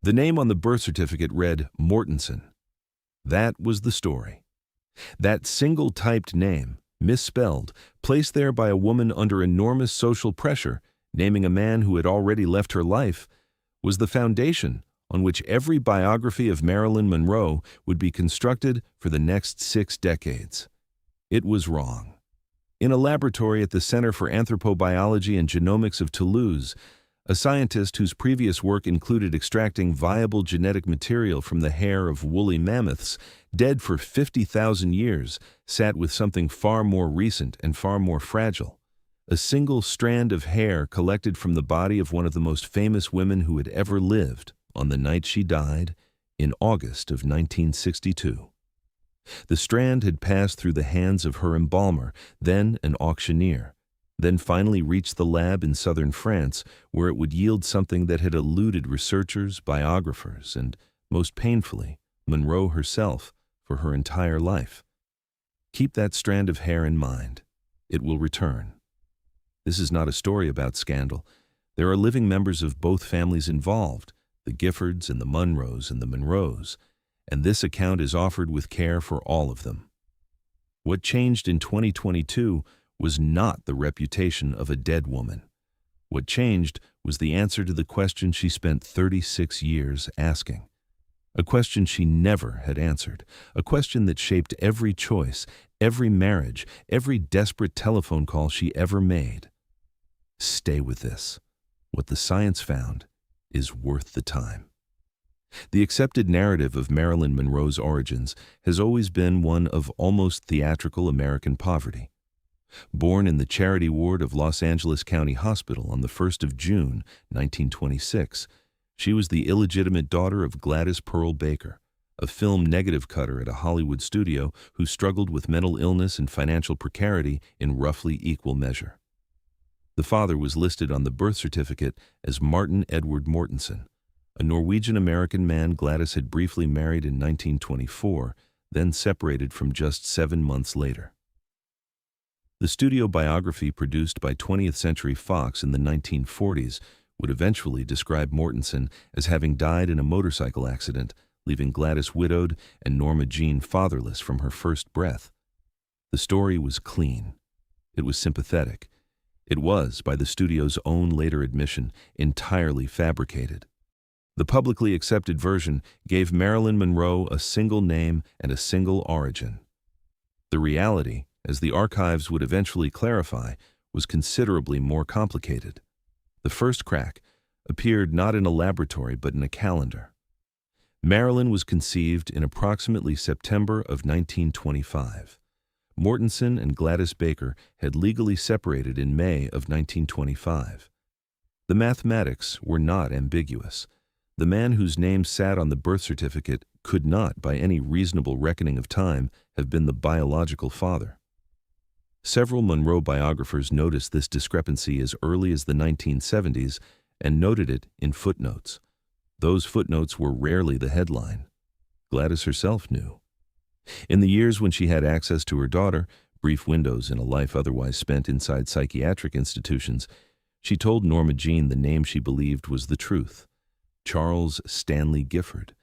The name on the birth certificate read Mortensen. That was the story. That single-typed name, misspelled, placed there by a woman under enormous social pressure, naming a man who had already left her life, was the foundation on which every biography of Marilyn Monroe would be constructed for the next 6 decades. It was wrong. In a laboratory at the Center for Anthropobiology and Genomics of Toulouse, a scientist whose previous work included extracting viable genetic material from the hair of woolly mammoths, dead for 50,000 years, sat with something far more recent and far more fragile. A single strand of hair collected from the body of one of the most famous women who had ever lived on the night she died in August of 1962. The strand had passed through the hands of her embalmer, then an auctioneer, then finally reached the lab in southern France, where it would yield something that had eluded researchers, biographers, and, most painfully, Monroe herself for her entire life. Keep that strand of hair in mind. It will return. This is not a story about scandal. There are living members of both families involved, the Giffords and the Monroes and the Monroes, and this account is offered with care for all of them. What changed in 2022 was not the reputation of a dead woman. What changed was the answer to the question she spent 36 years asking. A question she never had answered. A question that shaped every choice, every marriage, every desperate telephone call she ever made. Stay with this. What the science found is worth the time. The accepted narrative of Marilyn Monroe's origins has always been one of almost theatrical American poverty. Born in the charity ward of Los Angeles County Hospital on the 1st of June, 1926, she was the illegitimate daughter of Gladys Pearl Baker, a film negative cutter at a Hollywood studio who struggled with mental illness and financial precarity in roughly equal measure. The father was listed on the birth certificate as Martin Edward Mortensen, a Norwegian-American man Gladys had briefly married in 1924, then separated from just 7 months later. The studio biography produced by 20th Century Fox in the 1940s would eventually describe Mortensen as having died in a motorcycle accident, leaving Gladys widowed and Norma Jean fatherless from her first breath. The story was clean. It was sympathetic. It was, by the studio's own later admission, entirely fabricated. The publicly accepted version gave Marilyn Monroe a single name and a single origin. The reality, as the archives would eventually clarify, was considerably more complicated. The first crack appeared not in a laboratory but in a calendar. Marilyn was conceived in approximately September of 1925. Mortensen and Gladys Baker had legally separated in May of 1925. The mathematics were not ambiguous. The man whose name sat on the birth certificate could not, by any reasonable reckoning of time, have been the biological father. Several Monroe biographers noticed this discrepancy as early as the 1970s and noted it in footnotes. Those footnotes were rarely the headline. Gladys herself knew. In the years when she had access to her daughter, brief windows in a life otherwise spent inside psychiatric institutions, she told Norma Jean the name she believed was the truth: Charles Stanley Gifford,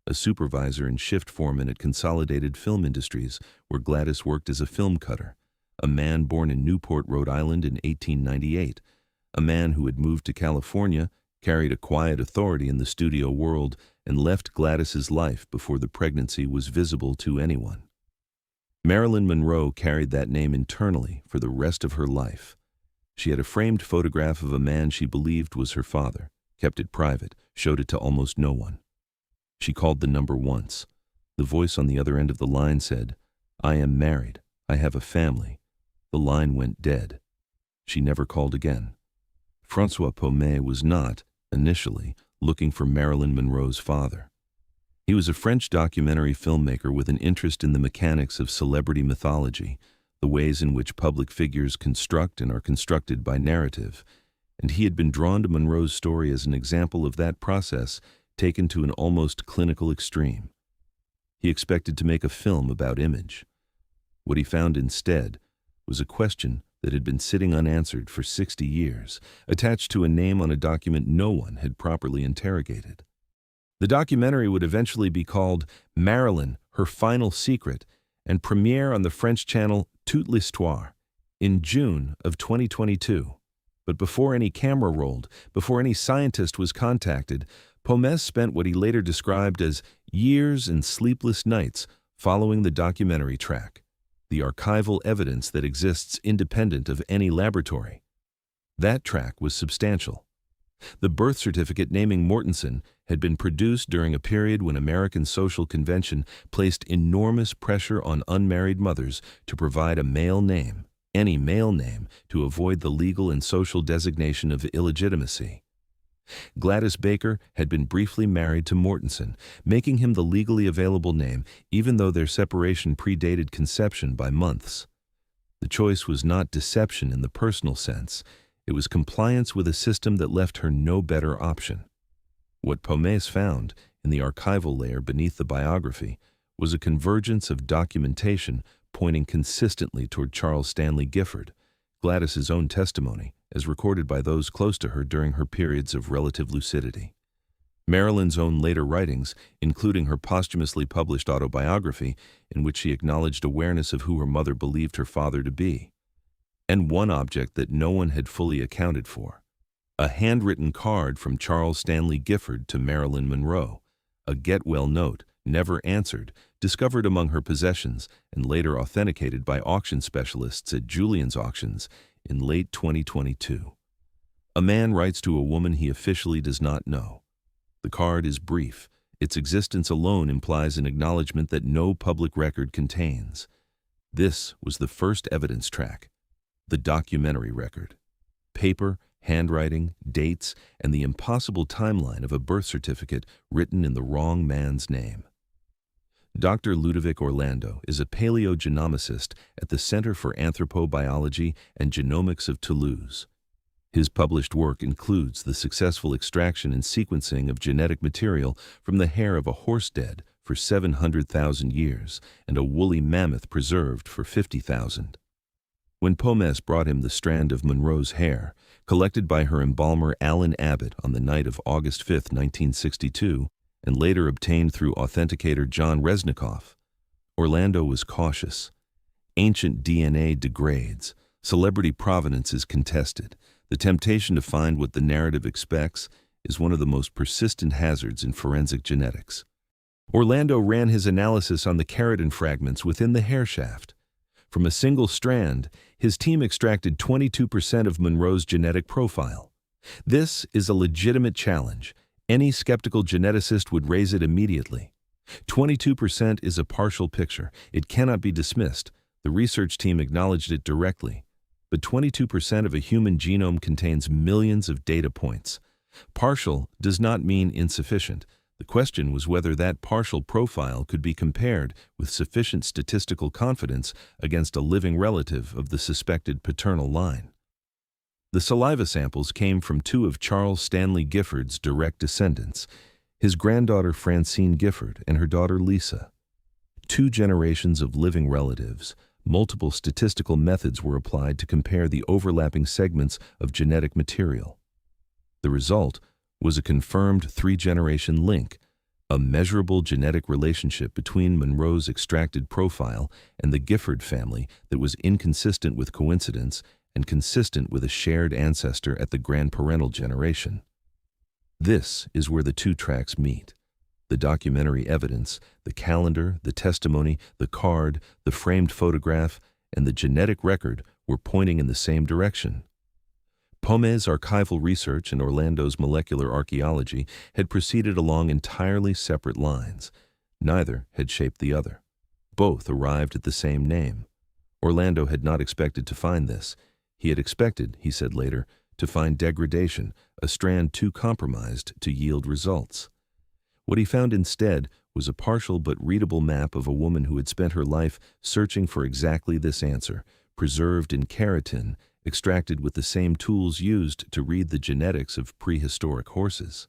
a supervisor and shift foreman at Consolidated Film Industries, where Gladys worked as a film cutter, a man born in Newport, Rhode Island in 1898, a man who had moved to California, carried a quiet authority in the studio world, and left Gladys's life before the pregnancy was visible to anyone. Marilyn Monroe carried that name internally for the rest of her life. She had a framed photograph of a man she believed was her father, kept it private, showed it to almost no one. She called the number once. The voice on the other end of the line said, "I am married. I have a family." The line went dead. She never called again. François Pommet was not, initially, looking for Marilyn Monroe's father. He was a French documentary filmmaker with an interest in the mechanics of celebrity mythology, the ways in which public figures construct and are constructed by narrative, and he had been drawn to Monroe's story as an example of that process taken to an almost clinical extreme. He expected to make a film about image. What he found instead was a question that had been sitting unanswered for 60 years, attached to a name on a document no one had properly interrogated. The documentary would eventually be called Marilyn, Her Final Secret, and premiere on the French channel Toute l'Histoire in June of 2022. But before any camera rolled, before any scientist was contacted, Pomez spent what he later described as years and sleepless nights following the documentary track, the archival evidence that exists independent of any laboratory. That track was substantial. The birth certificate naming Mortensen had been produced during a period when American social convention placed enormous pressure on unmarried mothers to provide a male name, any male name, to avoid the legal and social designation of illegitimacy. Gladys Baker had been briefly married to Mortensen, making him the legally available name even though their separation predated conception by months. The choice was not deception in the personal sense. It was compliance with a system that left her no better option. What Pomez found in the archival layer beneath the biography was a convergence of documentation pointing consistently toward Charles Stanley Gifford, Gladys's own testimony, as recorded by those close to her during her periods of relative lucidity. Marilyn's own later writings, including her posthumously published autobiography, in which she acknowledged awareness of who her mother believed her father to be. And one object that no one had fully accounted for: a handwritten card from Charles Stanley Gifford to Marilyn Monroe, a get-well note, never answered, discovered among her possessions and later authenticated by auction specialists at Julien's Auctions in late 2022. A man writes to a woman he officially does not know. The card is brief. Its existence alone implies an acknowledgement that no public record contains. This was the first evidence track, the documentary record. Paper, handwriting, dates, and the impossible timeline of a birth certificate written in the wrong man's name. Dr. Ludovic Orlando is a paleogenomicist at the Center for Anthropobiology and Genomics of Toulouse. His published work includes the successful extraction and sequencing of genetic material from the hair of a horse dead for 700,000 years and a woolly mammoth preserved for 50,000. When Pomez brought him the strand of Monroe's hair, collected by her embalmer Alan Abbott on the night of August 5, 1962, and later obtained through authenticator John Resnikoff, Orlando was cautious. Ancient DNA degrades. Celebrity provenance is contested. The temptation to find what the narrative expects is one of the most persistent hazards in forensic genetics. Orlando ran his analysis on the keratin fragments within the hair shaft. From a single strand, his team extracted 22% of Monroe's genetic profile. This is a legitimate challenge. Any skeptical geneticist would raise it immediately. 22% is a partial picture. It cannot be dismissed. The research team acknowledged it directly. But 22% of a human genome contains millions of data points. Partial does not mean insufficient. The question was whether that partial profile could be compared with sufficient statistical confidence against a living relative of the suspected paternal line. The saliva samples came from two of Charles Stanley Gifford's direct descendants, his granddaughter Francine Gifford and her daughter Lisa. 2 generations of living relatives. Multiple statistical methods were applied to compare the overlapping segments of genetic material. The result was a confirmed 3-generation link, a measurable genetic relationship between Monroe's extracted profile and the Gifford family that was inconsistent with coincidence and consistent with a shared ancestor at the grandparental generation. This is where the 2 tracks meet. The documentary evidence, the calendar, the testimony, the card, the framed photograph, and the genetic record were pointing in the same direction. Pomez's archival research and Orlando's molecular archaeology had proceeded along entirely separate lines. Neither had shaped the other. Both arrived at the same name. Orlando had not expected to find this. He had expected, he said later, to find degradation, a strand too compromised to yield results. What he found instead was a partial but readable map of a woman who had spent her life searching for exactly this answer, preserved in keratin, extracted with the same tools used to read the genetics of prehistoric horses.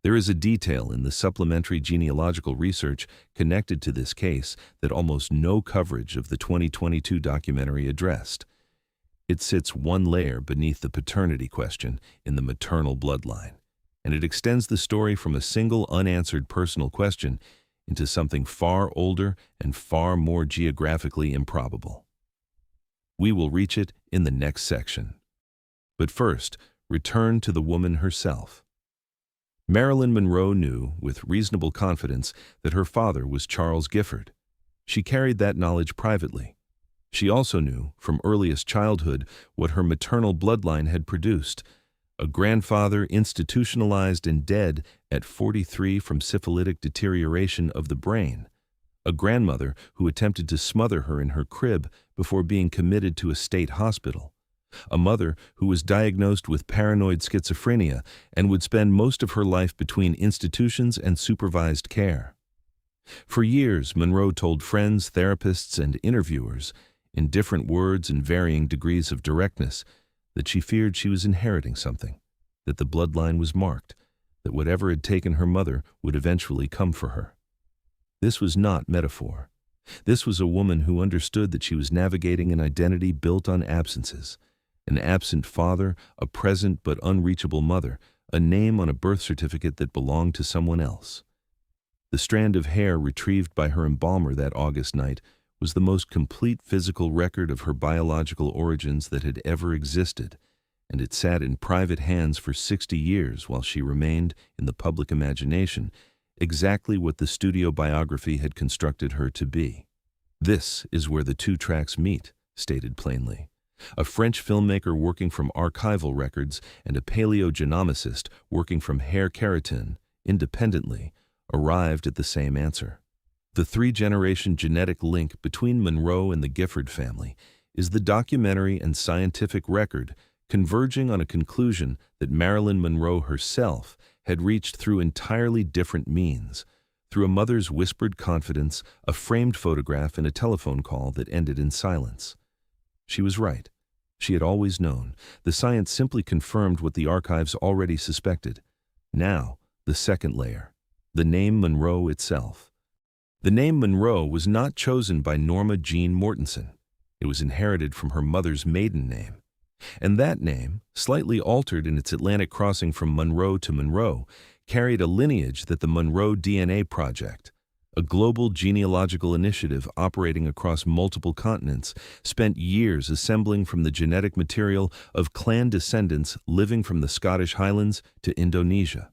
There is a detail in the supplementary genealogical research connected to this case that almost no coverage of the 2022 documentary addressed. It sits one layer beneath the paternity question in the maternal bloodline. and it extends the story from a single unanswered personal question into something far older and far more geographically improbable. We will reach it in the next section. But first, return to the woman herself. Marilyn Monroe knew, with reasonable confidence, that her father was Charles Gifford. She carried that knowledge privately. She also knew, from earliest childhood, what her maternal bloodline had produced: a grandfather institutionalized and dead at 43 from syphilitic deterioration of the brain, a grandmother who attempted to smother her in her crib before being committed to a state hospital, a mother who was diagnosed with paranoid schizophrenia and would spend most of her life between institutions and supervised care. For years, Monroe told friends, therapists, and interviewers, in different words and varying degrees of directness, that she feared she was inheriting something, that the bloodline was marked, that whatever had taken her mother would eventually come for her. This was not metaphor. This was a woman who understood that she was navigating an identity built on absences: an absent father, a present but unreachable mother, a name on a birth certificate that belonged to someone else. The strand of hair retrieved by her embalmer that August night was the most complete physical record of her biological origins that had ever existed, and it sat in private hands for 60 years while she remained, in the public imagination, exactly what the studio biography had constructed her to be. "This is where the two tracks meet," stated plainly. A French filmmaker working from archival records and a paleogenomicist working from hair keratin, independently, arrived at the same answer. The three-generation genetic link between Monroe and the Gifford family is the documentary and scientific record converging on a conclusion that Marilyn Monroe herself had reached through entirely different means, through a mother's whispered confidence, a framed photograph, and a telephone call that ended in silence. She was right. She had always known. The science simply confirmed what the archives already suspected. Now, the second layer: the name Monroe itself. The name Monroe was not chosen by Norma Jean Mortensen. It was inherited from her mother's maiden name. And that name, slightly altered in its Atlantic crossing from Monroe to Monroe, carried a lineage that the Monroe DNA Project, a global genealogical initiative operating across multiple continents, spent years assembling from the genetic material of clan descendants living from the Scottish Highlands to Indonesia.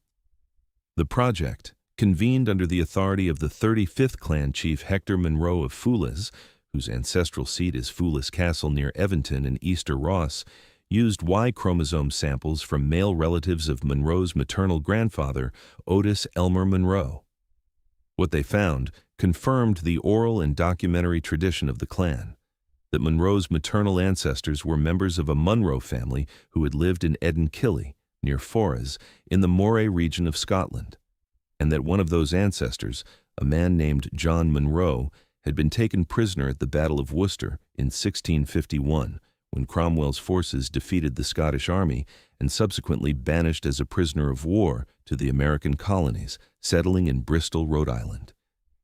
The project, convened under the authority of the 35th clan chief Hector Monroe of Foulis, whose ancestral seat is Foulis Castle near Eventon in Easter Ross, used Y chromosome samples from male relatives of Monroe's maternal grandfather, Otis Elmer Monroe. What they found confirmed the oral and documentary tradition of the clan, that Monroe's maternal ancestors were members of a Monroe family who had lived in Edenkilly, near Forres, in the Moray region of Scotland, and that one of those ancestors, a man named John Monroe, had been taken prisoner at the Battle of Worcester in 1651, when Cromwell's forces defeated the Scottish army, and subsequently banished as a prisoner of war to the American colonies, settling in Bristol, Rhode Island.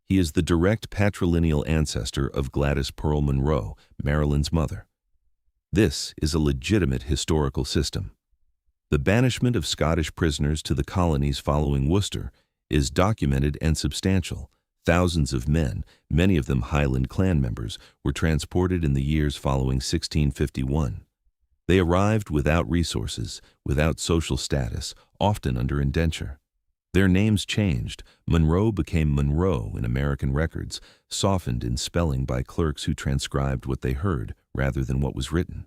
He is the direct patrilineal ancestor of Gladys Pearl Monroe, Marilyn's mother. This is a legitimate historical system. The banishment of Scottish prisoners to the colonies following Worcester is documented and substantial. Thousands of men, many of them Highland clan members, were transported in the years following 1651. They arrived without resources, without social status, often under indenture. Their names changed. Monroe became Monroe in American records, softened in spelling by clerks who transcribed what they heard rather than what was written.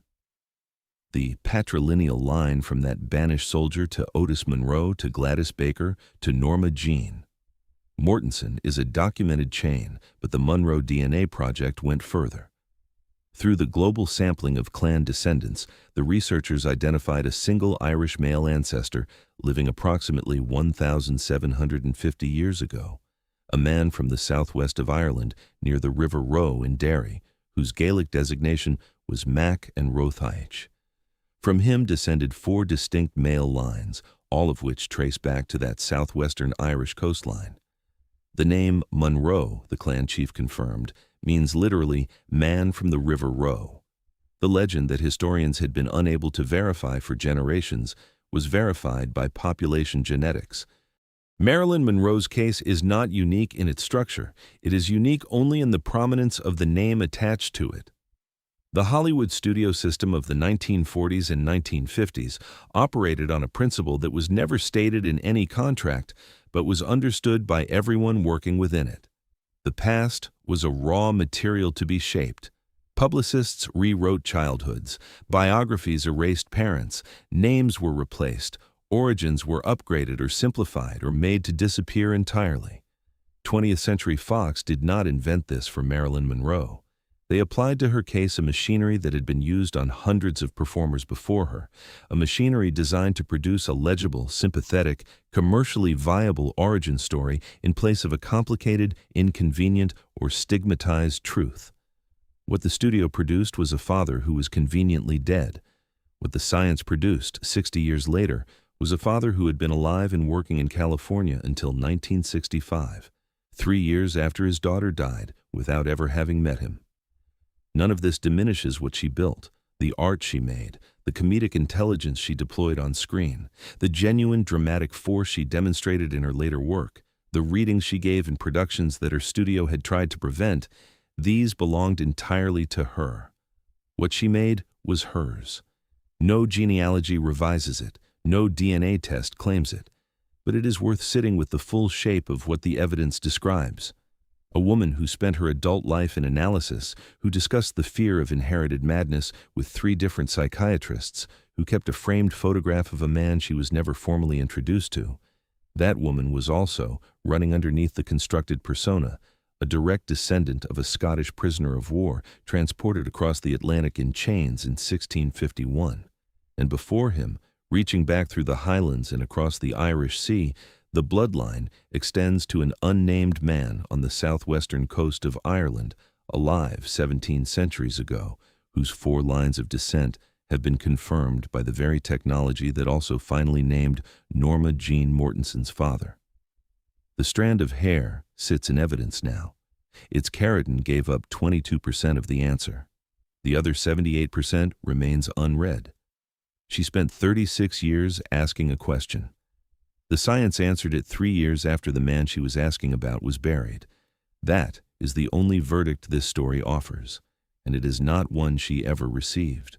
The patrilineal line from that banished soldier to Otis Monroe to Gladys Baker to Norma Jean Mortensen is a documented chain, but the Monroe DNA Project went further. Through the global sampling of clan descendants, the researchers identified a single Irish male ancestor living approximately 1,750 years ago, a man from the southwest of Ireland near the River Roe in Derry, whose Gaelic designation was Mac and Rothaich. From him descended 4 distinct male lines, all of which trace back to that southwestern Irish coastline. The name Monroe, the clan chief confirmed, means literally man from the River Roe. The legend that historians had been unable to verify for generations was verified by population genetics. Marilyn Monroe's case is not unique in its structure. It is unique only in the prominence of the name attached to it. The Hollywood studio system of the 1940s and 1950s operated on a principle that was never stated in any contract, but was understood by everyone working within it. The past was a raw material to be shaped. Publicists rewrote childhoods, biographies erased parents, names were replaced, origins were upgraded or simplified or made to disappear entirely. 20th Century Fox did not invent this for Marilyn Monroe. They applied to her case a machinery that had been used on hundreds of performers before her, a machinery designed to produce a legible, sympathetic, commercially viable origin story in place of a complicated, inconvenient, or stigmatized truth. What the studio produced was a father who was conveniently dead. What the science produced 60 years later was a father who had been alive and working in California until 1965, 3 years after his daughter died, without ever having met him. None of this diminishes what she built, the art she made, the comedic intelligence she deployed on screen, the genuine dramatic force she demonstrated in her later work, the readings she gave in productions that her studio had tried to prevent. These belonged entirely to her. What she made was hers. No genealogy revises it, no DNA test claims it, but it is worth sitting with the full shape of what the evidence describes. A woman who spent her adult life in analysis, who discussed the fear of inherited madness with 3 different psychiatrists, who kept a framed photograph of a man she was never formally introduced to. That woman was also, running underneath the constructed persona, a direct descendant of a Scottish prisoner of war transported across the Atlantic in chains in 1651. And before him, reaching back through the Highlands and across the Irish Sea, the bloodline extends to an unnamed man on the southwestern coast of Ireland, alive 17 centuries ago, whose 4 lines of descent have been confirmed by the very technology that also finally named Norma Jean Mortensen's father. The strand of hair sits in evidence now. Its keratin gave up 22% of the answer. The other 78% remains unread. She spent 36 years asking a question. The science answered it 3 years after the man she was asking about was buried. That is the only verdict this story offers, and it is not one she ever received.